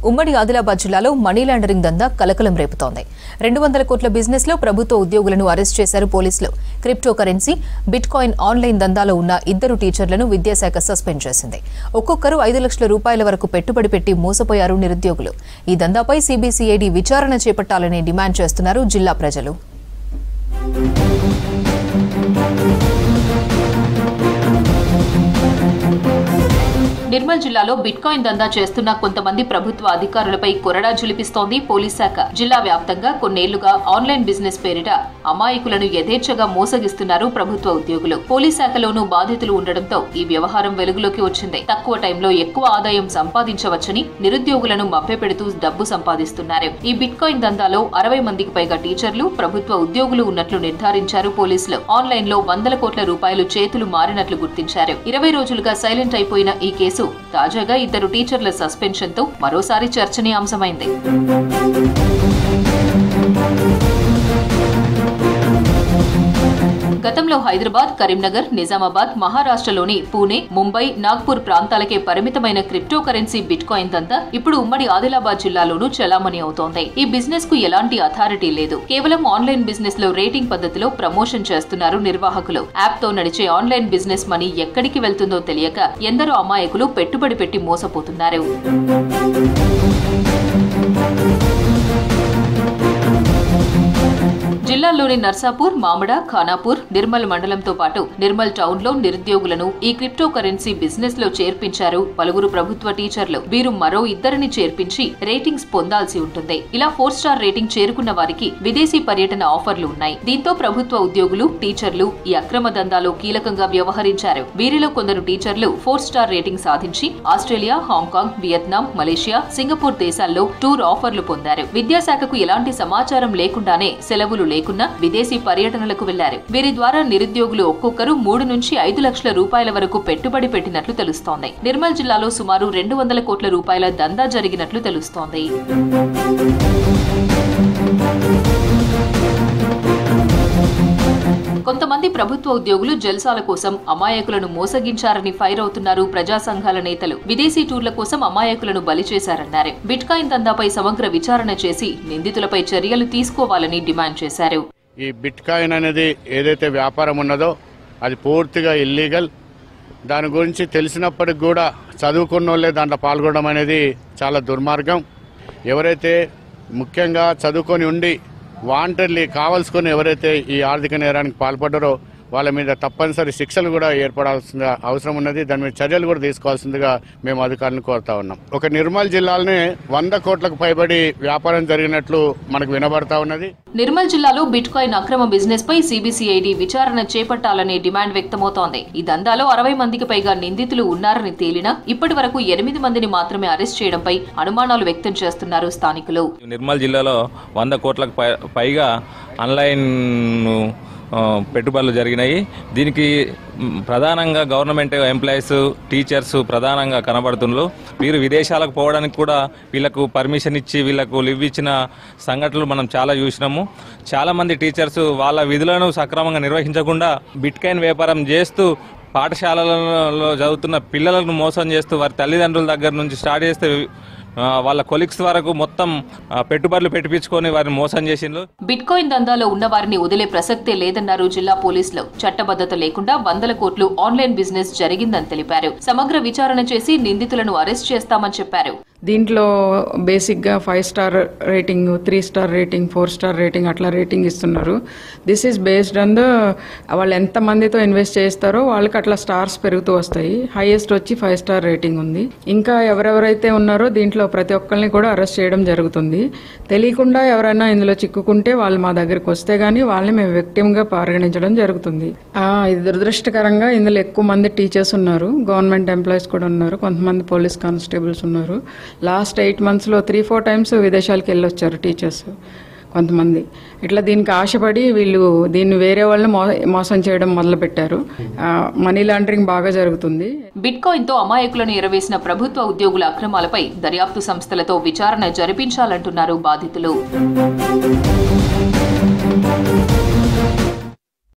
ఉమ్మడి ఆదిలాబాద్ జిల్లాలో money laundering దందా కలకలం రేపుతోంది. 200 కోట్ల బిజినెస్ లో ప్రభుత్వ ఉద్యోగులను అరెస్ట్ చేశారు పోలీసులు. Crypto currency, bitcoin online దందాలో ఉన్న 2 టీచర్లను విద్యాశాఖ సస్పెండ్ చేసింది. ఒక్కొక్కరు 5 లక్షల రూపాయల వరకు పెట్టుబడి పెట్టి మోసపోయారు నిరుద్యోగులు. ఈ దందాపై సిబిసిఐడి విచారణ చేపట్టాలని డిమాండ్ చేస్తున్నారు జిల్లా ప్రజలు. నిర్మల్ జిల్లాలో బిట్ కాయిన్ దందా చేస్తున్న కొంతమంది ప్రభుత్వ అధికారులపై కొరడా జులిపిస్తోంది పోలీస్ శాఖ. జిల్లా వ్యాప్తంగా కొన్నేళ్లుగా ఆన్లైన్ బిజినెస్ పేరిట అమాయకులను యథేచ్ఛగా మోసగిస్తున్నారు ప్రభుత్వ ఉద్యోగులు. పోలీస్ శాఖలోనూ బాధితులు ఉండడంతో ఈ వ్యవహారం వెలుగులోకి వచ్చింది. తక్కువ టైంలో ఎక్కువ ఆదాయం సంపాదించవచ్చని నిరుద్యోగులను మభ్యపెడుతూ డబ్బు సంపాదిస్తున్నారు. ఈ బిట్ కాయిన్ దందాలో 60 మందికి పైగా టీచర్లు, ప్రభుత్వ ఉద్యోగులు ఉన్నట్లు నిర్ధారించారు పోలీసులు. ఆన్లైన్ లో 100 కోట్ల రూపాయలు చేతులు మారినట్లు గుర్తించారు. 20 రోజులుగా సైలెంట్ అయిపోయిన ఈ కేసు తాజాగా 2 టీచర్ల సస్పెన్షన్ తో మరోసారి చర్చనీయాంశమైంది. గతంలో హైదరాబాద్, కరీంనగర్, నిజామాబాద్, మహారాష్ట్రలోని పూణే, ముంబై, నాగ్పూర్ ప్రాంతాలకే పరిమితమైన క్రిప్టో కరెన్సీ బిట్ కాయిన్ దంతా ఇప్పుడు ఉమ్మడి ఆదిలాబాద్ జిల్లాలోనూ చలామణి అవుతోంది. ఈ బిజినెస్ కు ఎలాంటి అథారిటీ లేదు. కేవలం ఆన్లైన్ బిజినెస్ లో రేటింగ్ పద్ధతిలో ప్రమోషన్ చేస్తున్నారు నిర్వాహకులు. యాప్ తో నడిచే ఆన్లైన్ బిజినెస్ మనీ ఎక్కడికి వెళ్తుందో తెలియక ఎందరో అమాయకులు పెట్టుబడి పెట్టి మోసపోతున్నారు. జిల్లాలోని నర్సాపూర్, మామిడ, ఖానాపూర్, నిర్మల్ మండలంతో పాటు నిర్మల్ టౌన్ లో నిరుద్యోగులను ఈ క్రిప్టో కరెన్సీ బిజినెస్ లో చేర్పించారు పలువురు ప్రభుత్వ టీచర్లు. వీరు మరో 2 చేర్పించి రేటింగ్స్ పొందాల్సి ఉంటుంది. ఇలా 4 స్టార్ రేటింగ్ చేరుకున్న వారికి విదేశీ పర్యటన ఆఫర్లు ఉన్నాయి. దీంతో ప్రభుత్వ ఉద్యోగులు, టీచర్లు ఈ అక్రమ దందాలో కీలకంగా వ్యవహరించారు. వీరిలో కొందరు టీచర్లు 4 స్టార్ రేటింగ్ సాధించి Australia, Hong Kong, Vietnam, Malaysia, Singapore దేశాల్లో టూర్ ఆఫర్లు పొందారు. విద్యాశాఖకు ఎలాంటి సమాచారం లేకుండానే సెలవులు లేకున్నా విదేశీ పర్యటనలకు వెళ్లారు. వీరి ద్వారా నిరుద్యోగులు ఒక్కొక్కరు 3 నుంచి 5 లక్షల రూపాయల వరకు పెట్టుబడి పెట్టినట్లు తెలుస్తోంది. నిర్మల్ జిల్లాలో సుమారు 200 కోట్ల రూపాయల దందా జరిగినట్లు తెలుస్తోంది. కొంతమంది ప్రభుత్వ ఉద్యోగులు జల్సాల కోసం అమాయకులను మోసగించారని ఫైర్ అవుతున్నారు ప్రజా సంఘాల నేతలు. విదేశీ టూర్ల కోసం అమాయకులను బలి చేశారన్నారు. బిట్ కాయిన్ దందాపై సమగ్ర విచారణ చేసి నిందితులపై చర్యలు తీసుకోవాలని డిమాండ్ చేశారు. ఈ బిట్ కాయిన్ అనేది ఏదైతే వ్యాపారం ఉన్నదో అది పూర్తిగా ఇల్లీగల్. దాని గురించి తెలిసినప్పటికి కూడా చదువుకున్న వాళ్ళే దాంట్లో పాల్గొనడం అనేది చాలా దుర్మార్గం. ఎవరైతే ముఖ్యంగా చదువుకొని ఉండి వాంటెడ్లీ కావాల్సుకొని ఎవరైతే ఈ ఆర్థిక నేరానికి పాల్పడ్డారో వాళ్ళ మీద తప్పనిసరి శిక్షలు కూడా ఏర్పడాల్సిన అవసరం ఉన్నది. దాని మీద చర్యలు కూడా తీసుకోవాల్సిందిగా మేము అధికారులను కోరుతా ఉన్నాం. ఒక నిర్మల్ జిల్లాలోనే 100 కోట్లకు పైబడి వ్యాపారం జరిగినట్లు మనకు వినబడతా ఉన్నది. నిర్మల్ జిల్లాలో బిట్ కాయిన్ అక్రమ బిజినెస్ పై సిబిసిఐడి విచారణ చేపట్టాలనే డిమాండ్ వ్యక్తమవుతోంది. ఈ దందాలో 60 మందికి పైగా నిందితులు ఉన్నారని తేలినా ఇప్పటి వరకు 8 మందిని మాత్రమే అరెస్ట్ చేయడంపై అనుమానాలు వ్యక్తం చేస్తున్నారు స్థానికులు. నిర్మల్ జిల్లాలో 100 కోట్లకు పైగా ఆన్లైన్ పెట్టుబడులు జరిగినాయి. దీనికి ప్రధానంగా గవర్నమెంట్ ఎంప్లాయీస్, టీచర్స్ ప్రధానంగా కనబడుతున్నారు. వీరు విదేశాలకు పోవడానికి కూడా వీళ్ళకు పర్మిషన్ ఇచ్చి వీళ్ళకు లివ్ ఇచ్చిన సంఘటనలు మనం చాలా చూసినాము. చాలామంది టీచర్స్ వాళ్ళ విధులను సక్రమంగా నిర్వహించకుండా బిట్ కాయిన్ వ్యాపారం చేస్తూ పాఠశాలలలో చదువుతున్న పిల్లలను మోసం చేస్తూ వారి తల్లిదండ్రుల దగ్గర నుంచి స్టార్ట్ చేస్తే వాళ్ళ కొలీగ్స్ వరకు మొత్తం పెట్టుబడులు పెట్టించుకొని వారిని మోసం చేసిండ్రు. బిట్ కాయిన్ దందాలో ఉన్న వారిని వదిలే ప్రసక్తే లేదన్నారు జిల్లా పోలీసులు. చట్టబద్ధత లేకుండా 100 కోట్లు ఆన్లైన్ బిజినెస్ జరిగిందని తెలిపారు. సమగ్ర విచారణ చేసి నిందితులను అరెస్ట్ చేస్తామని చెప్పారు. దీంట్లో బేసిక్గా 5 star rating, 3 star rating, 4 star rating అట్లా రేటింగ్ ఇస్తున్నారు. దిస్ ఈజ్ బేస్డ్ ఆన్ వాళ్ళు ఎంత మందితో ఇన్వెస్ట్ చేస్తారో వాళ్ళకి అట్లా స్టార్స్ పెరుగుతూ వస్తాయి. హైయెస్ట్ వచ్చి 5 స్టార్ రేటింగ్ ఉంది. ఇంకా ఎవరెవరైతే ఉన్నారో దీంట్లో ప్రతి ఒక్కరిని కూడా అరెస్ట్ చేయడం జరుగుతుంది. తెలియకుండా ఎవరైనా ఇందులో చిక్కుకుంటే వాళ్ళు మా దగ్గరికి వస్తే గానీ వాళ్ళని మేము విక్టిమ్గా పరిగణించడం జరుగుతుంది. ఇది దురదృష్టకరంగా ఇందులో ఎక్కువ మంది టీచర్స్ ఉన్నారు, గవర్నమెంట్ ఎంప్లాయీస్ కూడా ఉన్నారు, కొంతమంది పోలీస్ కానిస్టేబుల్స్ ఉన్నారు. లాస్ట్ 8 monthsలో 3-4 times విదేశాలకు వెళ్ళొచ్చారు టీచర్స్ కొంతమంది. ఇట్లా దీనికి ఆశపడి వీళ్ళు దీన్ని వేరే వాళ్ళని మోసం చేయడం మొదలుపెట్టారు. మనీ లాండరింగ్ బాగా జరుగుతుంది. బిట్ కాయిన్ తో అమాయకులను ఎరవేసిన ప్రభుత్వ ఉద్యోగుల అక్రమాలపై దర్యాప్తు సంస్థలతో విచారణ జరిపించాలంటున్నారు బాధితులు.